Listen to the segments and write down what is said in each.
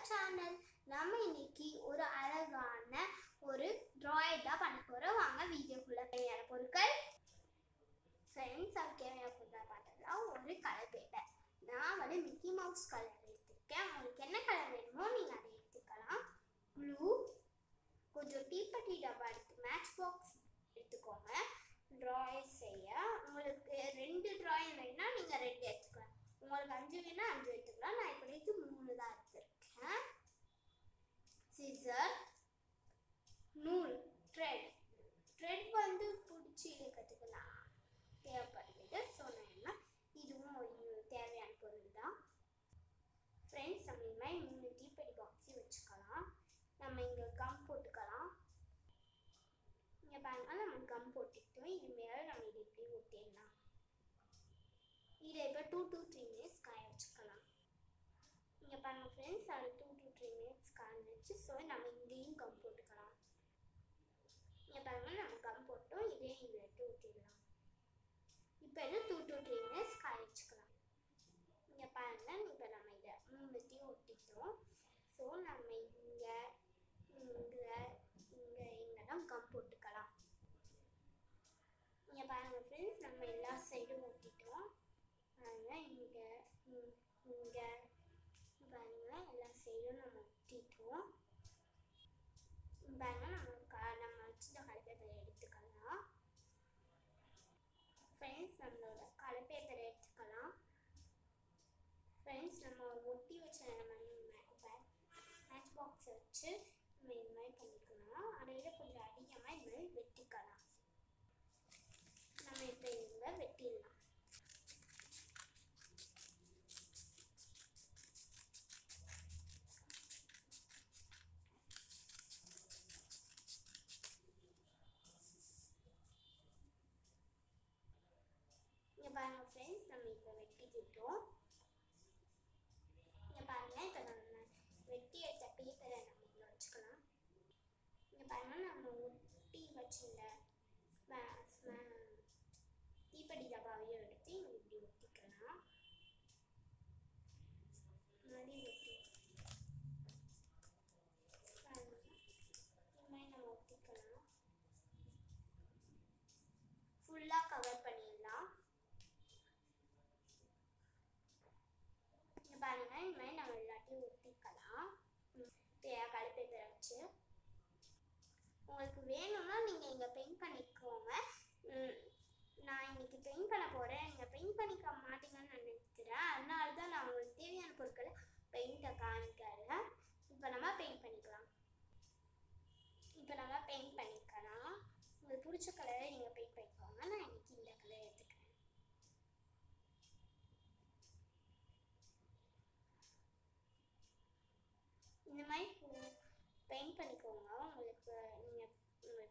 Channel. நம்ம இன்னைக்கு ஒரு அழகான ஒரு டிராயிங் தான் பண்ண போறோம். வாங்க வீடியோக்குள்ள தேவையான பொருட்கள். ஃப்ரெண்ட்ஸ், தேவையான பொருட்கள் பார்த்தலாம். ஒரு கலர் பேப்பர். நான் வந்து மிக்கி மவுஸ் கலர் எடுத்துருக்கேன். உங்களுக்கு என்ன கலர் வேணுமோ நீங்கள் அதை எடுத்துக்கலாம். ப்ளூ, கொஞ்சம் தீப்பெட்டி டப்பா எடுத்து மேட்ச் பாக்ஸ் எடுத்துக்கோங்க. டிராயிங் செய்ய உங்களுக்கு 2 டிராயிங் வேணும்னா நீங்கள் 2 எடுத்துக்கலாம். உங்களுக்கு 5 வேணா 5 எடுத்துக்கலாம். நான் இப்போதைக்கு 3 தான் எடுத்துருக்கேன். சிசர், நூல், த்ரெட் வந்து பிடிச்சி இழுக்கிறதுக்கு நான் தேவைப்படுது சொன்னேன்னா இதுவும் ஒரு தேவையான பொருள் தான். ஃப்ரெண்ட்ஸ், நம்ம இது மாதிரி 3 தீப்பெட்டி பாக்ஸையும் வச்சுக்கலாம். நம்ம இங்கே கம் போட்டுக்கலாம். இங்கே பாருங்க, நம்ம கம் போட்டுக்கிட்டோம். இது மேலே நம்ம இது இப்படி ஊற்றிடலாம். இதை இப்போ 2 to 3 minutes காய வச்சுக்கலாம். இங்கே பாருங்க ஃப்ரெண்ட்ஸ், அது 2 to 3 minutes காய வச்சு ஸோ நம்ம இங்கேயும் கம் போட்டுக்கலாம். இங்கே பாருங்க, நம்ம கம் போட்டோம். இதே இதில் ஊற்றிடலாம். இப்போ இது 2 to 3 minutes காய வச்சுக்கலாம். இங்கே பாருங்க, இப்போ நம்ம இதை 3த்தையும் ஒட்டிட்டோம். ஸோ நம்ம இங்கே தான் கம் போட்டுக்கலாம். இங்கே பாருங்க ஃப்ரெண்ட்ஸ், நம்ம எல்லா சைடும் ஒட்டிட்டோம். இங்கே பாருங்க, எல்லா சைடும் நம்ம ஒட்டிட்டோம். பாருங்க, நம்ம வச்சுட்ட கலர் பேப்பரை எடுத்துக்கலாம். ஃப்ரெண்ட்ஸ், நம்மளோட கலர் பேப்பரை எடுத்துக்கலாம். ஃப்ரெண்ட்ஸ், நம்ம ஒட்டி வச்ச மேட்ச் பாக்ஸை வச்சு நம்ம இது மாதிரி பண்ணிக்கலாம். அடையில் கொஞ்சம் அதிகமாக இது மாதிரி வெட்டிக்கலாம். நம்ம இப்போ இங்கே வெட்டிடலாம். இங்கே பாருங்கள் ஃப்ரெண்ட்ஸ், நம்ம இப்போ வெட்டிக்கிட்டோம். இங்கே பாருங்கள், இப்போ நம்ம வெட்டி எடுத்த பேப்பரை நம்ம இங்கே வச்சுக்கலாம். இங்கே பாருங்கள், நம்ம ஒட்டி வச்சுருந்த தீப்பெட்டி டப்பாவையும் எடுத்து இங்கே இப்படி ஒட்டிக்கலாம். மாதிரி ஒட்டி இது மாதிரி நம்ம ஒட்டிக்கலாம். ஃபுல்லாக கவர் பண்ணிடலாம். இங்கே பாருங்க, இது மாதிரி நம்ம எல்லாத்தையும் ஒட்டிக்கலாம். கலர் பேப்பரை வச்சு உங்களுக்கு வேணும்னா நீங்கள் இங்கே பெயிண்ட் பண்ணிக்கோங்க. நான் இன்னைக்கு பெயிண்ட் பண்ண போகிறேன். நீங்கள் பெயிண்ட் பண்ணிக்க மாட்டீங்கன்னு நினைக்கிறேன். அதனால தான் நான் உங்களுக்கு தேவையான பொருட்களை பெயிண்ட்டை காமிக்கிறேன். இப்போ நம்ம பெயிண்ட் பண்ணிக்கலாம். உங்களுக்கு பிடிச்ச கலரை நீங்கள் பெயிண்ட் பண்ணிக்கோங்க. நான் இன்னைக்கு இந்த கலர் எடுத்துக்கிறேன். இந்த மாதிரி பெயிண்ட் பண்ணிக்கோங்க. உங்களுக்கு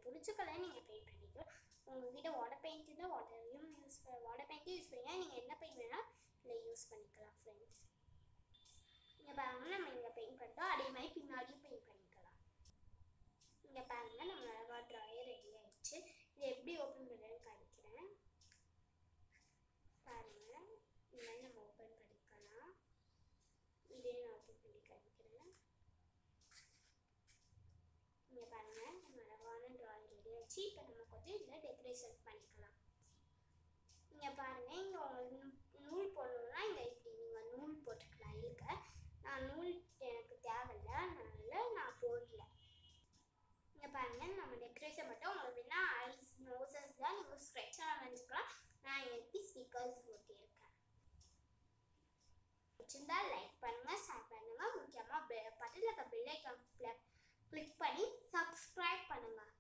பிடிச்ச கலரை நீங்கள் பெயிண்ட் பண்ணிக்கலாம். உங்கள்கிட்ட வாட்டர் பெயிண்ட் இருந்தால் வாட்டர் பெயிண்ட்டும் யூஸ் பண்ணிக்கலாம். நீங்கள் என்ன பெயிண்ட் வேணால் இதில் யூஸ் பண்ணிக்கலாம். ஃப்ரெண்ட்ஸ், இங்கே பாருங்கள், நம்ம இங்கே பெயிண்ட் பண்ணிட்டோம். அதே மாதிரி பின்னாடியும் பெயிண்ட் பண்ணிக்கலாம். இங்கே பாருங்கள், நம்ம அழகாக ட்ராயர் ரெடி ஆகிடுச்சு. இதை எப்படி ஓப்பன் பண்ணுறதுன்னு காமிக்கிறேன். பாருங்கள், இந்த மாதிரி நம்ம ஓப்பன் பண்ணிக்கலாம். இதே நான் ஓப்பன் பண்ணி காமிக்கிறேன். இங்கே பாருங்கள், நம்ம அழகான ட்ராயிங் ரெடி ஆச்சு. இப்போ நம்ம கொஞ்சம் இதில் டெக்கரேஷன் பண்ணிக்கலாம். இங்கே பாருங்கள், இங்கே உங்களுக்கு நூல் போடணுன்னா இங்கே இப்படி நீங்கள் நூல் போட்டுக்கலாம். இருக்க நான் நூல் எனக்கு தேவையில்லை, அதனால நான் போடல. இங்கே பாருங்கள், நம்ம டெக்கரேஷன் மட்டும் உங்களுக்கு வேணா ஐஸ் நோசஸ் தான் நீங்கள் ஸ்க்ரெட்சாக வரைஞ்சிக்கலாம். நான் எனக்கு ஸ்டிக்கர்ஸ் போட்டியிருக்கேன். பிடிச்சிருந்தா லைக் பண்ணுங்கள், ஷேர் பண்ணுங்கள். முக்கியமாக பக்கத்தில் இருக்க பெல் ஐக்கான் கிளிக் பண்ணி சப்ஸ்கிரைப் பண்ணுங்கள்.